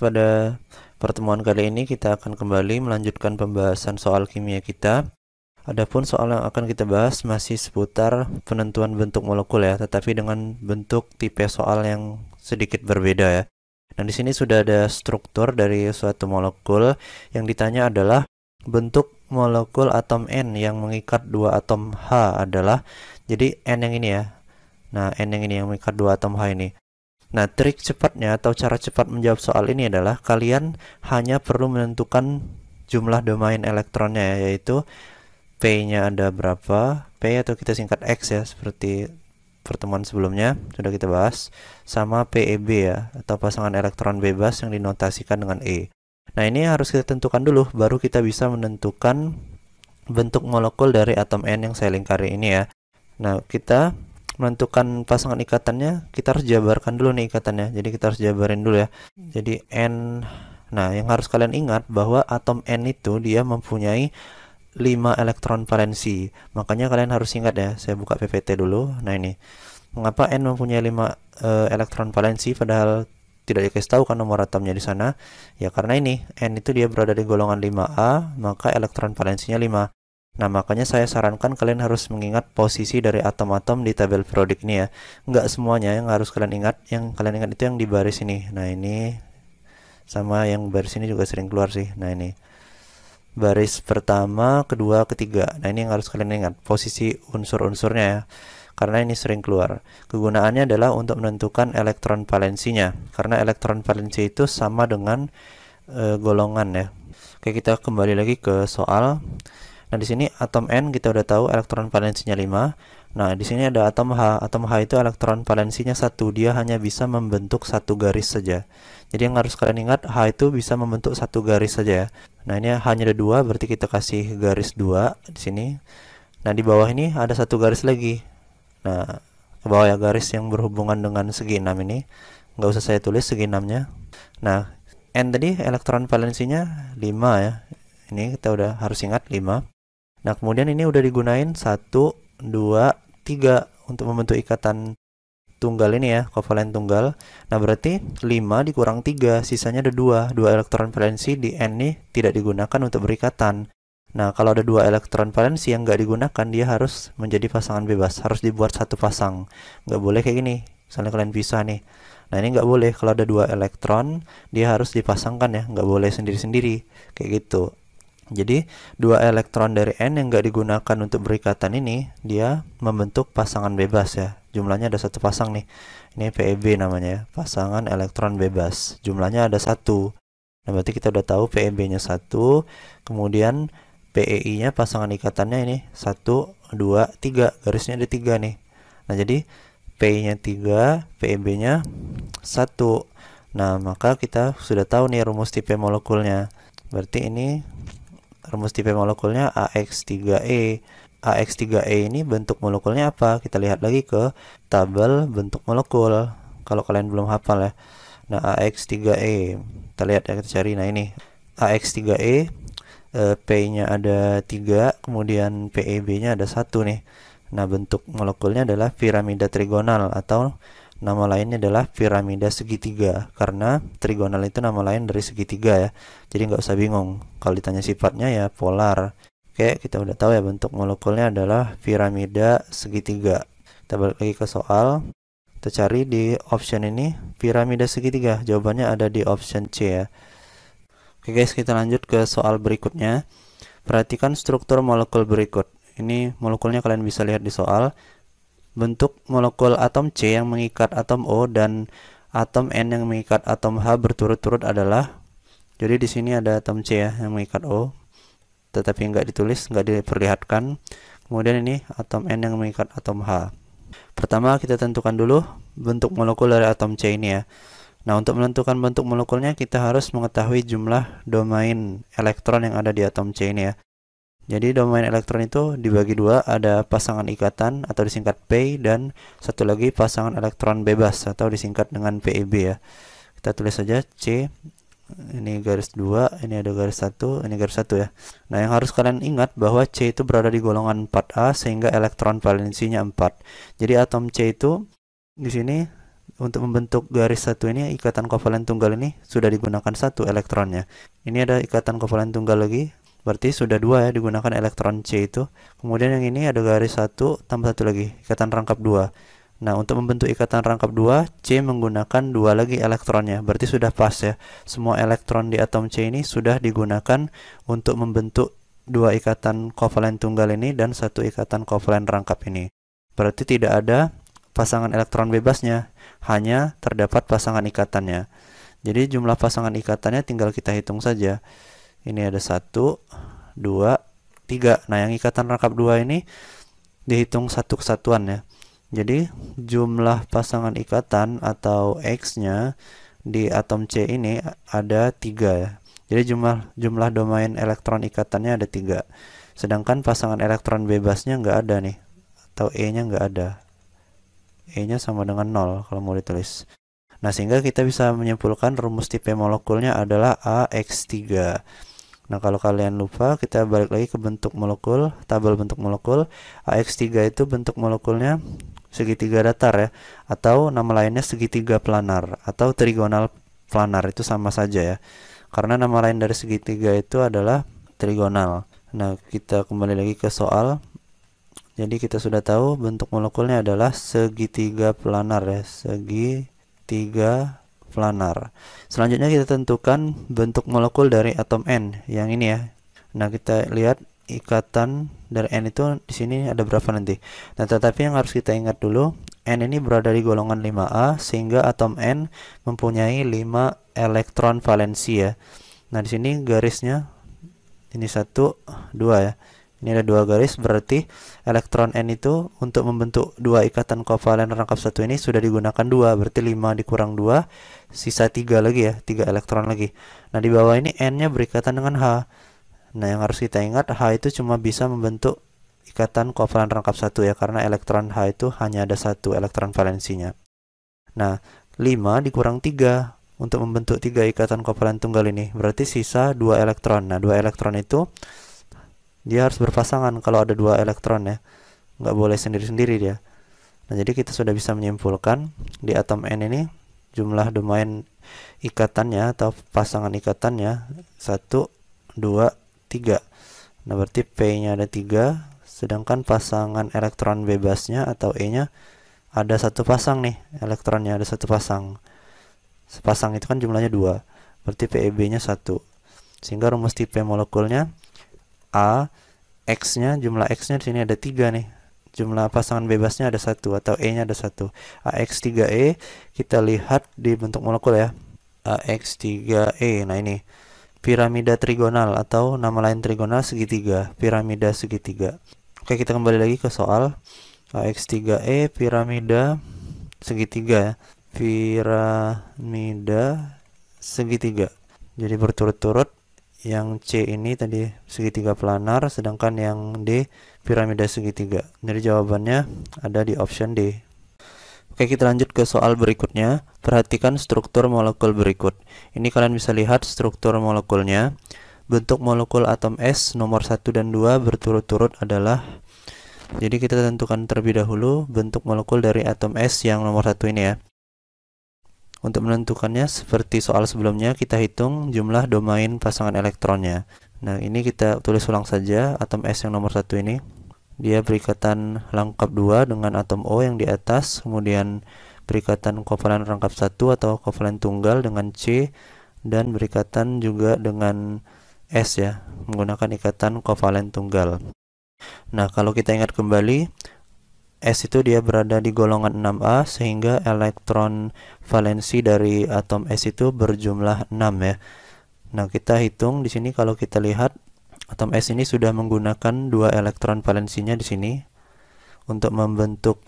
Pada pertemuan kali ini kita akan kembali melanjutkan pembahasan soal kimia kita. Adapun soal yang akan kita bahas masih seputar penentuan bentuk molekul ya, tetapi dengan bentuk tipe soal yang sedikit berbeda ya. Dan di sini sudah ada struktur dari suatu molekul. Yang ditanya adalah bentuk molekul atom N yang mengikat dua atom H adalah, jadi N yang ini ya. Nah, N yang ini yang mengikat dua atom H ini. Nah, trik cepatnya atau cara cepat menjawab soal ini adalah kalian hanya perlu menentukan jumlah domain elektronnya ya, yaitu P-nya ada berapa, P atau kita singkat X ya, seperti pertemuan sebelumnya sudah kita bahas, sama PeB ya, atau pasangan elektron bebas yang dinotasikan dengan E. Nah, ini harus kita tentukan dulu, baru kita bisa menentukan bentuk molekul dari atom N yang saya lingkari ini ya. Nah, kita menentukan pasangan ikatannya, kita harus jabarkan dulu nih ikatannya. Jadi kita harus jabarin dulu ya. Jadi N. Nah, yang harus kalian ingat bahwa atom N itu dia mempunyai 5 elektron valensi. Makanya kalian harus ingat ya. Saya buka PPT dulu. Nah, ini. Mengapa N mempunyai 5 elektron valensi padahal tidak dikasih tahu kan nomor atomnya di sana? Ya karena ini N itu dia berada di golongan 5A, maka elektron valensinya 5. Nah, makanya saya sarankan kalian harus mengingat posisi dari atom-atom di tabel periodik ini ya. Enggak semuanya yang harus kalian ingat. Yang kalian ingat itu yang di baris ini. Nah, ini sama yang baris ini juga sering keluar sih. Nah, ini baris pertama, kedua, ketiga. Nah, ini yang harus kalian ingat, posisi unsur-unsurnya ya. Karena ini sering keluar. Kegunaannya adalah untuk menentukan elektron valensinya. Karena elektron valensi itu sama dengan golongan ya. Oke, kita kembali lagi ke soal. Nah, di sini atom N kita udah tahu elektron valensinya 5. Nah, di sini ada atom H. Atom H itu elektron valensinya 1. Dia hanya bisa membentuk satu garis saja. Jadi yang harus kalian ingat, H itu bisa membentuk satu garis saja ya. Nah, ini hanya ada 2, berarti kita kasih garis 2 di sini. Nah, di bawah ini ada satu garis lagi. Nah, ke bawah ya, garis yang berhubungan dengan segi 6 ini. Nggak usah saya tulis segi 6-nya. Nah, N tadi elektron valensinya 5 ya. Ini kita udah harus ingat 5. Nah, kemudian ini udah digunain 1, 2, 3 untuk membentuk ikatan tunggal ini ya, kovalen tunggal. Nah, berarti 5 dikurang 3, sisanya ada 2. 2 elektron valensi di N ini tidak digunakan untuk berikatan. Nah, kalau ada 2 elektron valensi yang nggak digunakan, dia harus menjadi pasangan bebas. Harus dibuat satu pasang. Nggak boleh kayak gini. Misalnya kalian pisah nih. Nah, ini nggak boleh. Kalau ada 2 elektron, dia harus dipasangkan ya. Nggak boleh sendiri-sendiri. Kayak gitu. Jadi 2 elektron dari N yang nggak digunakan untuk berikatan ini, dia membentuk pasangan bebas ya. Jumlahnya ada satu pasang nih. Ini PeB namanya ya, pasangan elektron bebas. Jumlahnya ada 1. Nah, berarti kita udah tahu PeB-nya 1. Kemudian PeI-nya pasangan ikatannya ini 1, 2, 3. Garisnya ada 3 nih. Nah, jadi P-nya 3, PeB-nya 1. Nah, maka kita sudah tahu nih rumus tipe molekulnya. Berarti ini rumus tipe molekulnya AX3E. AX3E ini bentuk molekulnya apa? Kita lihat lagi ke tabel bentuk molekul. Kalau kalian belum hafal ya. Nah, AX3E. Kita lihat ya, kita cari. Nah, ini AX3E, P-nya ada 3, kemudian PeB-nya ada 1 nih. Nah, bentuk molekulnya adalah piramida trigonal atau nama lainnya adalah piramida segitiga, karena trigonal itu nama lain dari segitiga ya. Jadi nggak usah bingung. Kalau ditanya sifatnya ya polar. Oke, kita udah tahu ya bentuk molekulnya adalah piramida segitiga. Kita balik lagi ke soal. Kita cari di option ini piramida segitiga. Jawabannya ada di option C ya. Oke guys, kita lanjut ke soal berikutnya. Perhatikan struktur molekul berikut. Ini molekulnya kalian bisa lihat di soal. Bentuk molekul atom C yang mengikat atom O dan atom N yang mengikat atom H berturut-turut adalah, jadi di sini ada atom C ya yang mengikat O, tetapi nggak ditulis, nggak diperlihatkan. Kemudian ini atom N yang mengikat atom H. Pertama kita tentukan dulu bentuk molekul dari atom C ini ya. Nah, untuk menentukan bentuk molekulnya kita harus mengetahui jumlah domain elektron yang ada di atom C ini ya. Jadi domain elektron itu dibagi 2, ada pasangan ikatan atau disingkat P dan satu lagi pasangan elektron bebas atau disingkat dengan PeB ya. Kita tulis saja C, ini garis 2, ini ada garis 1, ini garis 1 ya. Nah, yang harus kalian ingat bahwa C itu berada di golongan 4A sehingga elektron valensinya 4. Jadi atom C itu di sini untuk membentuk garis satu ini, ikatan kovalen tunggal ini sudah digunakan satu elektronnya. Ini ada ikatan kovalen tunggal lagi, berarti sudah dua ya digunakan elektron C itu. Kemudian yang ini ada garis satu tambah satu lagi, ikatan rangkap dua. Nah, untuk membentuk ikatan rangkap dua, C menggunakan dua lagi elektronnya. Berarti sudah pas ya. Semua elektron di atom C ini sudah digunakan untuk membentuk dua ikatan kovalen tunggal ini dan satu ikatan kovalen rangkap ini. Berarti tidak ada pasangan elektron bebasnya, hanya terdapat pasangan ikatannya. Jadi jumlah pasangan ikatannya tinggal kita hitung saja. Ini ada 1, 2, 3. Nah, yang ikatan rangkap 2 ini dihitung satu kesatuan ya. Jadi jumlah pasangan ikatan atau X-nya di atom C ini ada 3 ya. Jadi jumlah domain elektron ikatannya ada 3. Sedangkan pasangan elektron bebasnya nggak ada nih, atau E-nya nggak ada. E-nya sama dengan 0 kalau mau ditulis. Nah, sehingga kita bisa menyimpulkan rumus tipe molekulnya adalah AX3. Nah, kalau kalian lupa, kita balik lagi ke bentuk molekul, tabel bentuk molekul. AX3 itu bentuk molekulnya segitiga datar ya, atau nama lainnya segitiga planar atau trigonal planar, itu sama saja ya. Karena nama lain dari segitiga itu adalah trigonal. Nah, kita kembali lagi ke soal. Jadi kita sudah tahu bentuk molekulnya adalah segitiga planar ya, segitiga planar. Selanjutnya kita tentukan bentuk molekul dari atom N yang ini ya. Nah, kita lihat ikatan dari N itu di sini ada berapa nanti. Nah, tetapi yang harus kita ingat dulu, N ini berada di golongan 5A sehingga atom N mempunyai 5 elektron valensi ya. Nah, di sini garisnya ini 1, 2 ya. Ini ada 2 garis, berarti elektron N itu untuk membentuk 2 ikatan kovalen rangkap satu ini sudah digunakan 2, berarti 5 dikurang 2, sisa 3 lagi ya, 3 elektron lagi. Nah, di bawah ini N-nya berikatan dengan H. Nah, yang harus kita ingat, H itu cuma bisa membentuk ikatan kovalen rangkap satu ya, karena elektron H itu hanya ada 1 elektron valensinya. Nah, 5 dikurang 3 untuk membentuk 3 ikatan kovalen tunggal ini, berarti sisa 2 elektron. Nah, 2 elektron itu dia harus berpasangan kalau ada 2 elektron ya, nggak boleh sendiri-sendiri dia. Nah, jadi kita sudah bisa menyimpulkan di atom N ini jumlah domain ikatannya atau pasangan ikatannya 1, 2, 3. Nah, berarti P-nya ada 3, sedangkan pasangan elektron bebasnya atau E-nya ada 1 pasang nih, elektronnya ada 1 pasang. Sepasang itu kan jumlahnya 2, berarti PeB-nya 1. Sehingga rumus tipe molekulnya A, X-nya, jumlah X-nya di sini ada 3 nih. Jumlah pasangan bebasnya ada 1 atau E-nya ada 1. AX3E kita lihat di bentuk molekul ya. AX3E. Nah, ini piramida trigonal atau nama lain trigonal segitiga, piramida segitiga. Oke, kita kembali lagi ke soal. AX3E piramida segitiga ya. Piramida segitiga. Jadi berturut-turut. Yang C ini tadi segitiga planar, sedangkan yang D piramida segitiga. Jadi jawabannya ada di option D. Oke, kita lanjut ke soal berikutnya. Perhatikan struktur molekul berikut. Ini kalian bisa lihat struktur molekulnya. Bentuk molekul atom S nomor 1 dan 2 berturut-turut adalah, jadi kita tentukan terlebih dahulu bentuk molekul dari atom S yang nomor 1 ini ya. Untuk menentukannya, seperti soal sebelumnya, kita hitung jumlah domain pasangan elektronnya. Nah, ini kita tulis ulang saja. Atom S yang nomor 1 ini, dia berikatan rangkap 2 dengan atom O yang di atas, kemudian berikatan kovalen rangkap 1 atau kovalen tunggal dengan C, dan berikatan juga dengan S ya, menggunakan ikatan kovalen tunggal. Nah, kalau kita ingat kembali, S itu dia berada di golongan 6A sehingga elektron valensi dari atom S itu berjumlah 6 ya. Nah, kita hitung di sini kalau kita lihat atom S ini sudah menggunakan 2 elektron valensinya di sini untuk membentuk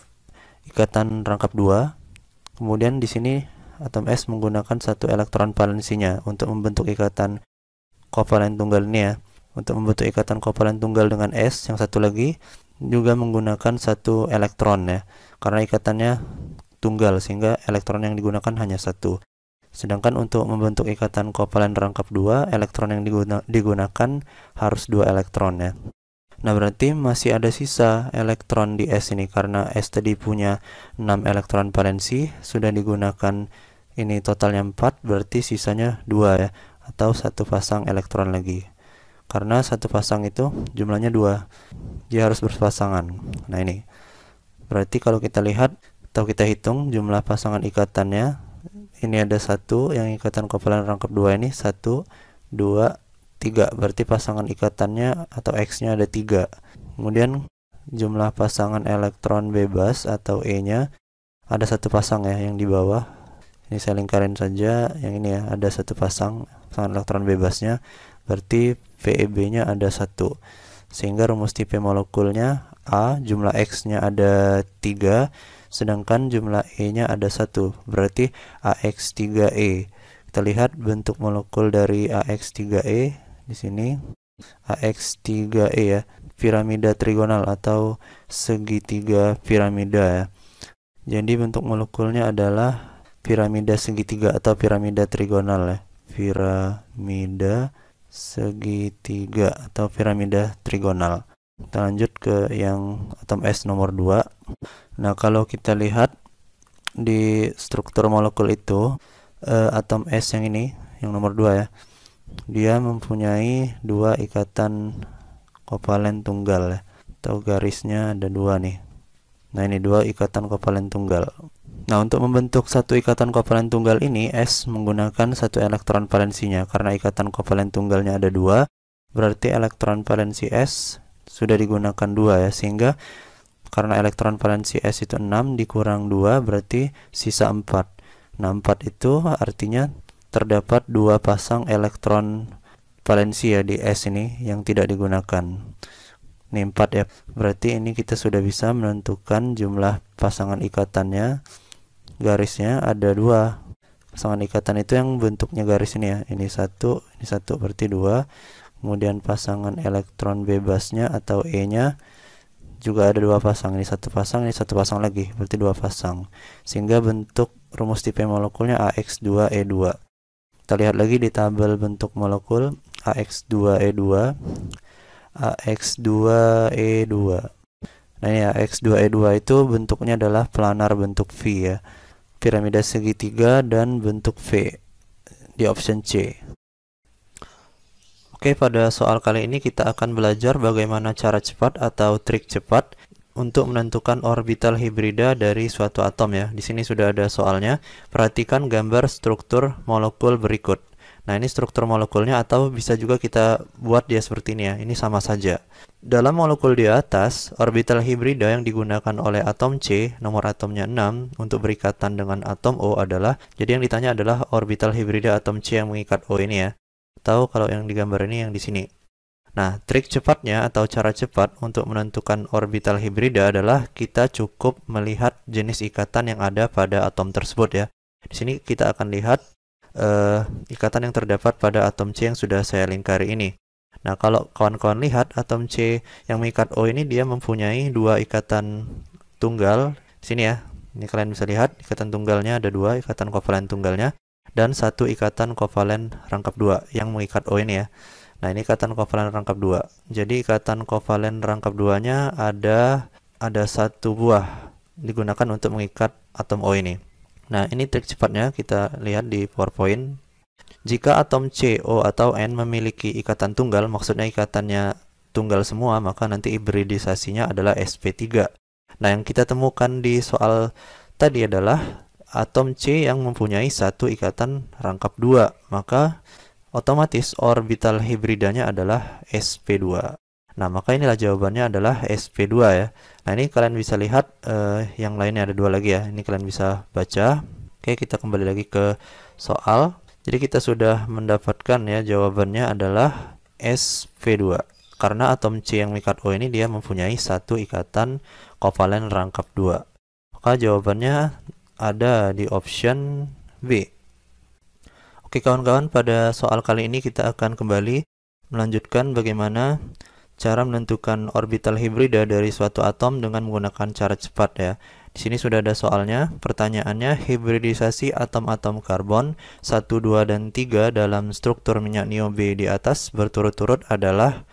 ikatan rangkap 2. Kemudian di sini atom S menggunakan 1 elektron valensinya untuk membentuk ikatan kovalen tunggal ini ya. Untuk membentuk ikatan kovalen tunggal dengan S yang satu lagi juga menggunakan 1 elektron ya, karena ikatannya tunggal sehingga elektron yang digunakan hanya 1. Sedangkan untuk membentuk ikatan kovalen rangkap 2, elektron yang digunakan harus 2 elektron ya. Nah, berarti masih ada sisa elektron di S ini karena S tadi punya 6 elektron valensi, sudah digunakan ini totalnya 4, berarti sisanya 2 ya, atau satu pasang elektron lagi. Karena satu pasang itu jumlahnya 2, dia harus berpasangan. Nah, ini berarti kalau kita lihat atau kita hitung jumlah pasangan ikatannya, ini ada satu, yang ikatan kovalen rangkap 2 ini 1, 2, 3, berarti pasangan ikatannya atau X-nya ada 3. Kemudian jumlah pasangan elektron bebas atau E-nya ada satu pasang ya, yang di bawah. Ini saya lingkarin saja, yang ini ya, ada satu pasangan elektron bebasnya, berarti VEB-nya ada 1. Sehingga rumus tipe molekulnya A, jumlah X-nya ada 3, sedangkan jumlah E-nya ada 1, berarti AX3E. Kita lihat bentuk molekul dari AX3E di sini. AX3E ya, piramida trigonal atau segitiga piramida ya. Jadi bentuk molekulnya adalah piramida segitiga atau piramida trigonal ya. Piramida segitiga atau piramida trigonal. Kita lanjut ke yang atom S nomor 2. Nah, kalau kita lihat di struktur molekul itu, atom S yang ini, yang nomor 2 ya, dia mempunyai 2 ikatan kovalen tunggal ya, atau garisnya ada 2 nih. Nah, ini 2 ikatan kovalen tunggal. Nah, untuk membentuk satu ikatan kovalen tunggal ini, S menggunakan satu elektron valensinya. Karena ikatan kovalen tunggalnya ada 2, berarti elektron valensi S sudah digunakan 2 ya, sehingga karena elektron valensi S itu 6 dikurang 2 berarti sisa 4. Nah, 4 itu artinya terdapat 2 pasang elektron valensi ya di S ini yang tidak digunakan. Ini 4 ya, berarti ini kita sudah bisa menentukan jumlah pasangan ikatannya. Garisnya ada 2 pasangan ikatan itu yang bentuknya garis ini ya, ini 1, ini 1, berarti 2. Kemudian pasangan elektron bebasnya atau E-nya juga ada 2 pasang, ini 1 pasang, ini 1 pasang lagi, berarti 2 pasang. Sehingga bentuk rumus tipe molekulnya AX2E2. Kita lihat lagi di tabel bentuk molekul AX2E2. AX2E2. Nah, ini AX2E2 itu bentuknya adalah planar bentuk V ya, piramida segitiga dan bentuk V di option C. Oke, pada soal kali ini kita akan belajar bagaimana cara cepat atau trik cepat untuk menentukan orbital hibrida dari suatu atom ya. Di sini sudah ada soalnya. Perhatikan gambar struktur molekul berikut. Nah, ini struktur molekulnya, atau bisa juga kita buat dia seperti ini ya. Ini sama saja. Dalam molekul di atas, orbital hibrida yang digunakan oleh atom C, nomor atomnya 6, untuk berikatan dengan atom O adalah, jadi yang ditanya adalah orbital hibrida atom C yang mengikat O ini ya. Atau kalau yang digambar ini yang di sini. Nah, trik cepatnya atau cara cepat untuk menentukan orbital hibrida adalah kita cukup melihat jenis ikatan yang ada pada atom tersebut ya. Di sini kita akan lihat ikatan yang terdapat pada atom C yang sudah saya lingkari ini. Nah, kalau kawan-kawan lihat atom C yang mengikat O ini, dia mempunyai 2 ikatan tunggal. Di sini ya, ini kalian bisa lihat ikatan tunggalnya ada 2, ikatan kovalen tunggalnya, dan 1 ikatan kovalen rangkap 2 yang mengikat O ini ya. Nah, ini ikatan kovalen rangkap 2. Jadi ikatan kovalen rangkap 2-nya ada 1 buah digunakan untuk mengikat atom O ini. Nah, ini trik cepatnya kita lihat di PowerPoint. Jika atom C, O, atau N memiliki ikatan tunggal, maksudnya ikatannya tunggal semua, maka nanti hibridisasinya adalah sp3. Nah, yang kita temukan di soal tadi adalah atom C yang mempunyai 1 ikatan rangkap 2, maka otomatis orbital hibridanya adalah sp2. Nah, maka inilah jawabannya adalah sp2 ya. Nah, ini kalian bisa lihat yang lainnya ada 2 lagi ya. Ini kalian bisa baca. Oke, kita kembali lagi ke soal. Jadi kita sudah mendapatkan ya, jawabannya adalah sp2. Karena atom C yang mengikat O ini dia mempunyai 1 ikatan kovalen rangkap 2. Maka jawabannya ada di option B. Oke kawan-kawan, pada soal kali ini kita akan kembali melanjutkan bagaimana cara menentukan orbital hibrida dari suatu atom dengan menggunakan cara cepat ya. Di sini sudah ada soalnya. Pertanyaannya, hibridisasi atom-atom karbon 1, 2, dan 3 dalam struktur minyak nio B di atas berturut-turut adalah.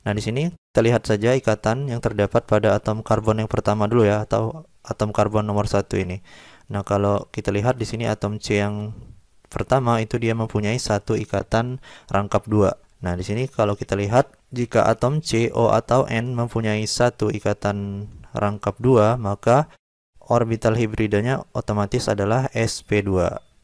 Nah, di sini kita lihat saja ikatan yang terdapat pada atom karbon yang pertama dulu ya, atau atom karbon nomor 1 ini. Nah, kalau kita lihat di sini atom C yang pertama itu dia mempunyai satu ikatan rangkap 2. Nah, di sini kalau kita lihat jika atom C, O atau N mempunyai satu ikatan rangkap 2, maka orbital hibridanya otomatis adalah sp2.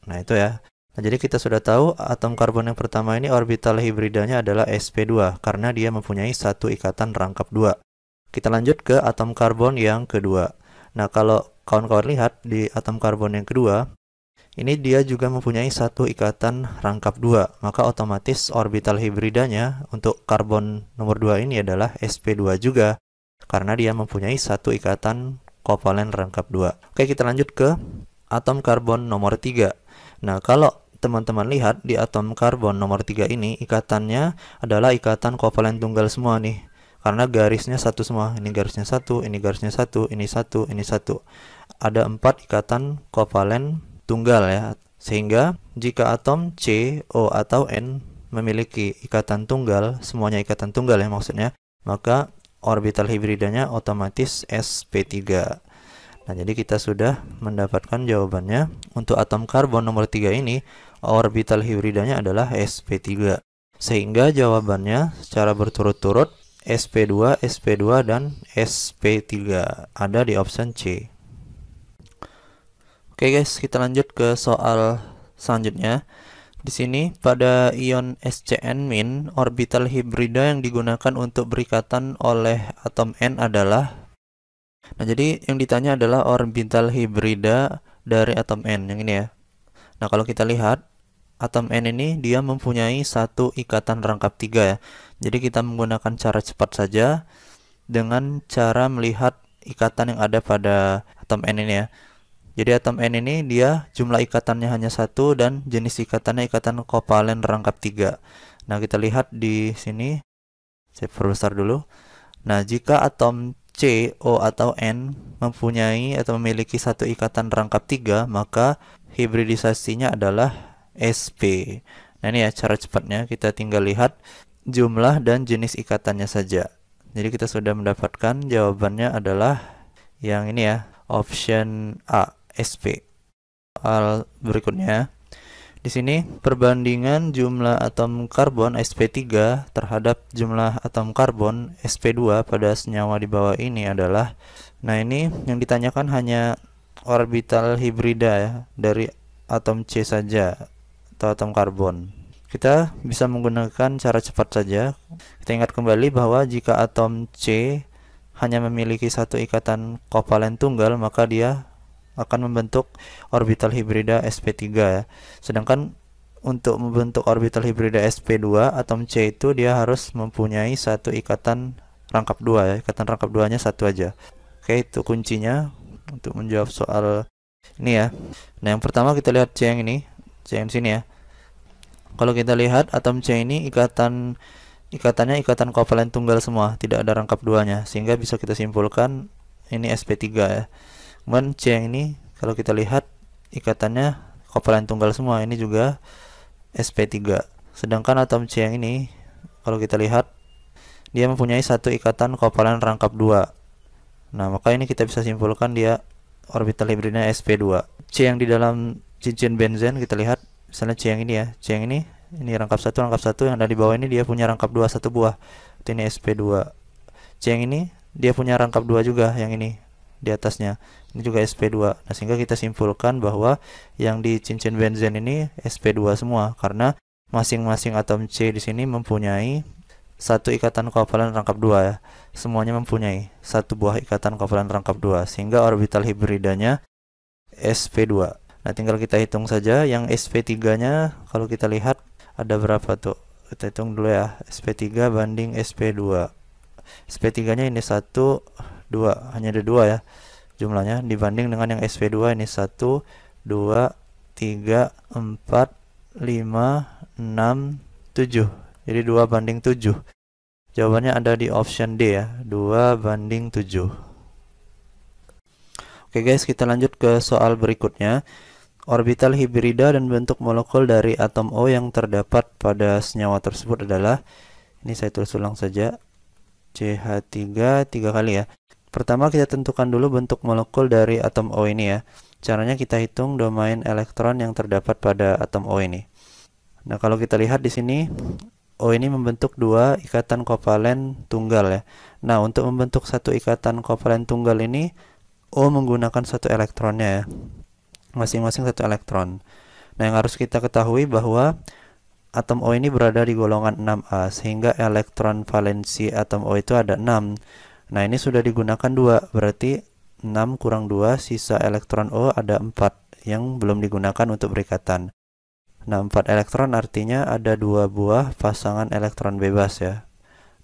Nah, itu ya. Nah, jadi kita sudah tahu atom karbon yang pertama ini orbital hibridanya adalah sp2 karena dia mempunyai satu ikatan rangkap 2. Kita lanjut ke atom karbon yang kedua. Nah, kalau kawan-kawan lihat di atom karbon yang kedua, ini dia juga mempunyai satu ikatan rangkap 2, maka otomatis orbital hibridanya untuk karbon nomor 2 ini adalah sp2 juga karena dia mempunyai satu ikatan kovalen rangkap 2. Oke, kita lanjut ke atom karbon nomor 3. Nah, kalau teman-teman lihat di atom karbon nomor 3 ini, ikatannya adalah ikatan kovalen tunggal semua nih. Karena garisnya satu semua. Ini garisnya satu, ini garisnya satu, ini satu, ini satu. Ada 4 ikatan kovalen tunggal ya. Sehingga jika atom C, O, atau N memiliki ikatan tunggal, semuanya ikatan tunggal ya maksudnya, maka orbital hibridanya otomatis sp3. Nah, jadi kita sudah mendapatkan jawabannya. Untuk atom karbon nomor 3 ini, orbital hibridanya adalah sp3. Sehingga jawabannya secara berturut-turut sp2, sp2, dan sp3 ada di option C. Oke guys, kita lanjut ke soal selanjutnya. Di sini pada ion SCN- orbital hibrida yang digunakan untuk berikatan oleh atom N adalah. Nah, jadi yang ditanya adalah orbital hibrida dari atom N yang ini ya. Nah, kalau kita lihat atom N ini dia mempunyai satu ikatan rangkap 3 ya. Jadi kita menggunakan cara cepat saja dengan cara melihat ikatan yang ada pada atom N ini ya. Jadi atom N ini dia jumlah ikatannya hanya satu dan jenis ikatannya ikatan kovalen rangkap 3. Nah, kita lihat di sini. Saya perbesar dulu. Nah, jika atom C, O, atau N mempunyai atau memiliki satu ikatan rangkap 3, maka hibridisasinya adalah sp. Nah, ini ya cara cepatnya. Kita tinggal lihat jumlah dan jenis ikatannya saja. Jadi kita sudah mendapatkan jawabannya adalah yang ini ya, option A, sp. Soal berikutnya. Di sini perbandingan jumlah atom karbon sp3 terhadap jumlah atom karbon sp2 pada senyawa di bawah ini adalah. Nah, ini yang ditanyakan hanya orbital hibrida ya dari atom C saja atau atom karbon. Kita bisa menggunakan cara cepat saja. Kita ingat kembali bahwa jika atom C hanya memiliki satu ikatan kovalen tunggal, maka dia akan membentuk orbital hibrida sp3 ya. Sedangkan untuk membentuk orbital hibrida sp2, atom C itu dia harus mempunyai satu ikatan rangkap 2 ya. Ikatan rangkap 2-nya satu aja. Oke, itu kuncinya untuk menjawab soal ini ya. Nah, yang pertama kita lihat C yang ini, C yang sini ya. Kalau kita lihat atom C ini ikatannya ikatan kovalen tunggal semua, tidak ada rangkap 2-nya, sehingga bisa kita simpulkan ini sp3 ya. Kemudian C yang ini kalau kita lihat ikatannya kovalen tunggal semua, ini juga sp3. Sedangkan atom C yang ini kalau kita lihat dia mempunyai satu ikatan kovalen rangkap 2. Nah, maka ini kita bisa simpulkan dia orbital hibridnya sp2. C yang di dalam cincin benzen kita lihat misalnya C yang ini ya. C yang ini rangkap 1, yang ada di bawah ini dia punya rangkap 2 satu buah. Ini sp2. C yang ini dia punya rangkap 2 juga, yang ini di atasnya. Ini juga sp2. Nah, sehingga kita simpulkan bahwa yang di cincin benzen ini sp2 semua karena masing-masing atom C di sini mempunyai satu ikatan kovalen rangkap 2 ya. Semuanya mempunyai satu buah ikatan kovalen rangkap 2 sehingga orbital hibridanya sp2. Nah, tinggal kita hitung saja yang sp3-nya kalau kita lihat ada berapa tuh. Kita hitung dulu ya. sp3 banding sp2. sp3-nya ini 1, 2, hanya ada 2 ya jumlahnya, dibanding dengan yang sp2 ini 1, 2, 3, 4, 5, 6, 7. Jadi 2 banding 7. Jawabannya ada di option D ya, 2 banding 7. Oke guys, kita lanjut ke soal berikutnya. Orbital hibrida dan bentuk molekul dari atom O yang terdapat pada senyawa tersebut adalah, ini saya tulis ulang saja, CH3 3 kali ya. Pertama kita tentukan dulu bentuk molekul dari atom O ini ya. Caranya kita hitung domain elektron yang terdapat pada atom O ini. Nah, kalau kita lihat di sini O ini membentuk dua ikatan kovalen tunggal ya. Nah, untuk membentuk satu ikatan kovalen tunggal ini O menggunakan satu elektronnya ya. Masing-masing satu elektron. Nah, yang harus kita ketahui bahwa atom O ini berada di golongan 6A sehingga elektron valensi atom O itu ada 6. Nah, ini sudah digunakan 2, berarti 6 kurang 2, sisa elektron O ada 4 yang belum digunakan untuk berikatan. Nah, 4 elektron artinya ada 2 buah pasangan elektron bebas ya.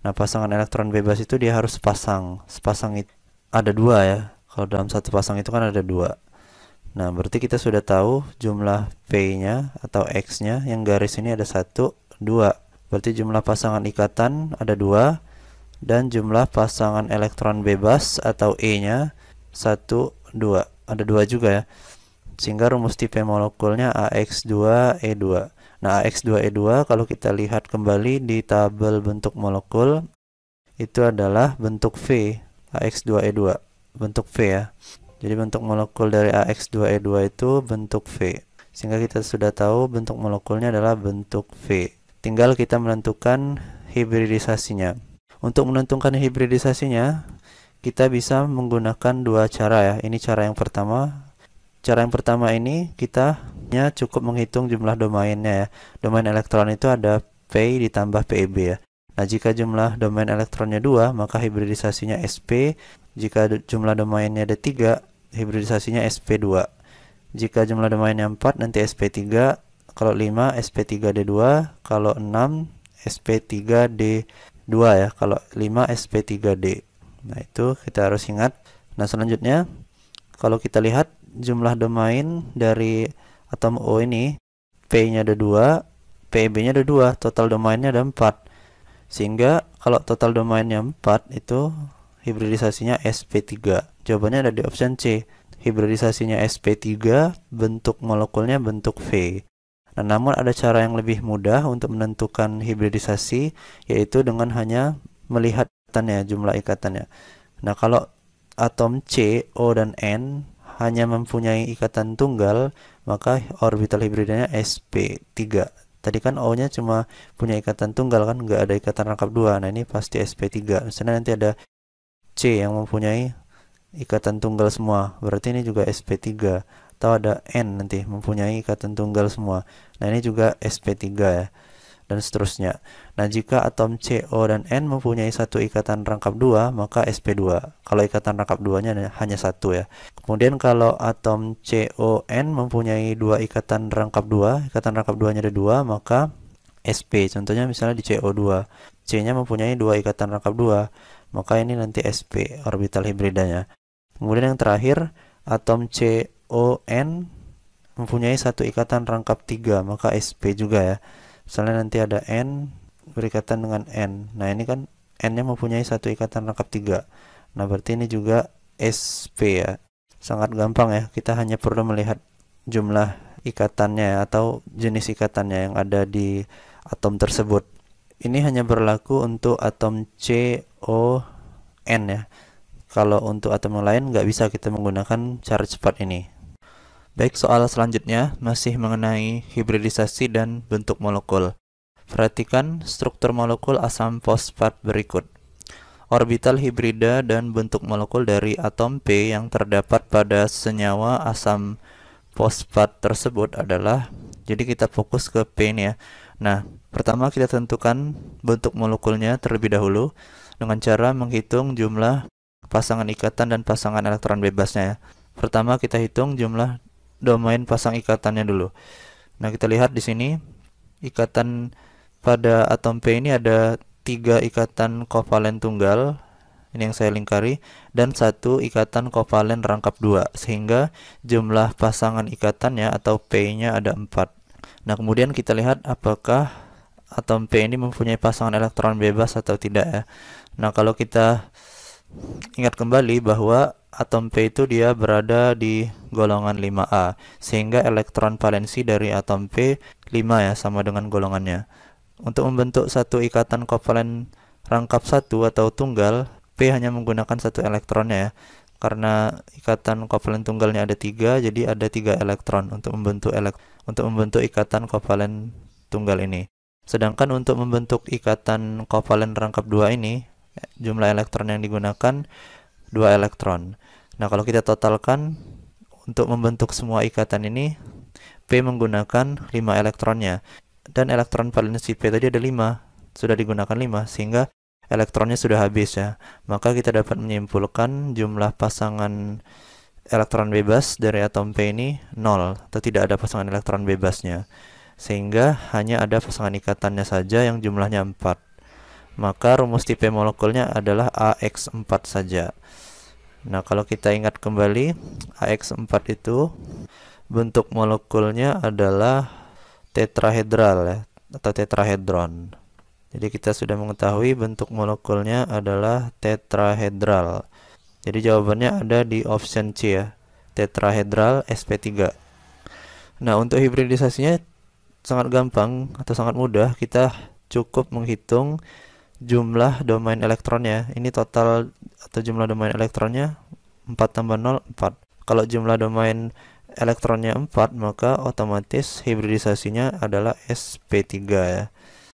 Nah, pasangan elektron bebas itu dia harus sepasang. Sepasang itu ada 2 ya. Kalau dalam satu pasang itu kan ada 2. Nah, berarti kita sudah tahu jumlah P-nya atau X-nya yang garis ini ada 1, 2. Berarti jumlah pasangan ikatan ada 2. Dan jumlah pasangan elektron bebas atau E-nya 1, 2. Ada 2 juga ya. Sehingga rumus tipe molekulnya AX2E2. Nah, AX2E2 kalau kita lihat kembali di tabel bentuk molekul itu adalah bentuk V, AX2E2, bentuk V ya. Jadi bentuk molekul dari AX2E2 itu bentuk V. Sehingga kita sudah tahu bentuk molekulnya adalah bentuk V. Tinggal kita menentukan hibridisasinya. Untuk menentukan hibridisasinya, kita bisa menggunakan dua cara ya. Ini cara yang pertama. Cara yang pertama ini kita cukup menghitung jumlah domainnya ya. Domain elektron itu ada P ditambah PeB ya. Nah, jika jumlah domain elektronnya 2, maka hibridisasinya sp. Jika jumlah domainnya ada 3, hibridisasinya sp2. Jika jumlah domainnya 4, nanti sp3. Kalau 5, sp3d2. Kalau 6, sp3d2 ya. Kalau 5, sp3d. Nah, itu kita harus ingat. Nah, selanjutnya kalau kita lihat jumlah domain dari atom O ini, P-nya ada 2, PeB-nya ada 2, total domainnya ada 4. Sehingga kalau total domainnya 4 itu hibridisasinya sp3. Jawabannya ada di option C. Hibridisasinya sp3, bentuk molekulnya bentuk V. Nah, namun ada cara yang lebih mudah untuk menentukan hibridisasi, yaitu dengan hanya melihat ikatannya, jumlah ikatannya. Nah, kalau atom C, O, dan N hanya mempunyai ikatan tunggal, maka orbital hibridanya sp3. Tadi kan O-nya cuma punya ikatan tunggal kan, nggak ada ikatan rangkap 2. Nah, ini pasti sp3. Misalnya nanti ada C yang mempunyai ikatan tunggal semua, berarti ini juga sp3. Atau ada N nanti mempunyai ikatan tunggal semua. Nah, ini juga sp3 ya. Dan seterusnya. Nah, jika atom C, O, dan N mempunyai satu ikatan rangkap 2, maka sp2. Kalau ikatan rangkap 2-nya hanya satu ya. Kemudian kalau atom C, O, N mempunyai dua ikatan rangkap 2, ikatan rangkap 2-nya ada 2, maka sp. Contohnya misalnya di CO2. C-nya mempunyai dua ikatan rangkap 2, maka ini nanti sp, orbital hibridanya. Kemudian yang terakhir, atom C, O, N mempunyai satu ikatan rangkap 3, maka sp juga ya. Misalnya nanti ada N berikatan dengan N. Nah, ini kan N-nya mempunyai satu ikatan rangkap 3. Nah, berarti ini juga sp ya. Sangat gampang ya. Kita hanya perlu melihat jumlah ikatannya atau jenis ikatannya yang ada di atom tersebut. Ini hanya berlaku untuk atom C, O, N ya. Kalau untuk atom yang lain nggak bisa kita menggunakan cara cepat ini. Baik, soal selanjutnya masih mengenai hibridisasi dan bentuk molekul. Perhatikan struktur molekul asam fosfat berikut. Orbital hibrida dan bentuk molekul dari atom P yang terdapat pada senyawa asam fosfat tersebut adalah, jadi kita fokus ke P ini ya. Nah, pertama kita tentukan bentuk molekulnya terlebih dahulu dengan cara menghitung jumlah pasangan ikatan dan pasangan elektron bebasnya ya. Pertama kita hitung jumlah domain pasang ikatannya dulu. Nah, kita lihat di sini ikatan pada atom P ini ada 3 ikatan kovalen tunggal, ini yang saya lingkari, dan 1 ikatan kovalen rangkap 2, sehingga jumlah pasangan ikatannya atau P-nya ada 4. Nah, kemudian kita lihat apakah atom P ini mempunyai pasangan elektron bebas atau tidak ya. Nah, kalau kita ingat kembali bahwa atom P itu dia berada di golongan 5A, sehingga elektron valensi dari atom P 5 ya, sama dengan golongannya. Untuk membentuk satu ikatan kovalen rangkap satu atau tunggal, P hanya menggunakan satu elektronnya ya. Karena ikatan kovalen tunggalnya ada 3, jadi ada 3 elektron untuk membentuk ikatan kovalen tunggal ini. Sedangkan untuk membentuk ikatan kovalen rangkap 2 ini, jumlah elektron yang digunakan 2 elektron. Nah, kalau kita totalkan untuk membentuk semua ikatan ini, P menggunakan 5 elektronnya. Dan elektron valensi P tadi ada 5, sudah digunakan 5, sehingga elektronnya sudah habis ya. Maka kita dapat menyimpulkan jumlah pasangan elektron bebas dari atom P ini 0, atau tidak ada pasangan elektron bebasnya. Sehingga hanya ada pasangan ikatannya saja yang jumlahnya 4. Maka rumus tipe molekulnya adalah AX4 saja. Nah, kalau kita ingat kembali, AX4 itu bentuk molekulnya adalah tetrahedral ya, atau tetrahedron. Jadi kita sudah mengetahui bentuk molekulnya adalah tetrahedral. Jadi jawabannya ada di option C ya, tetrahedral sp3. Nah, untuk hibridisasinya sangat gampang atau sangat mudah. Kita cukup menghitung jumlah domain elektronnya. Ini total atau jumlah domain elektronnya 4 tambah 0, 4. Kalau jumlah domain elektronnya 4, maka otomatis hibridisasinya adalah sp3 ya.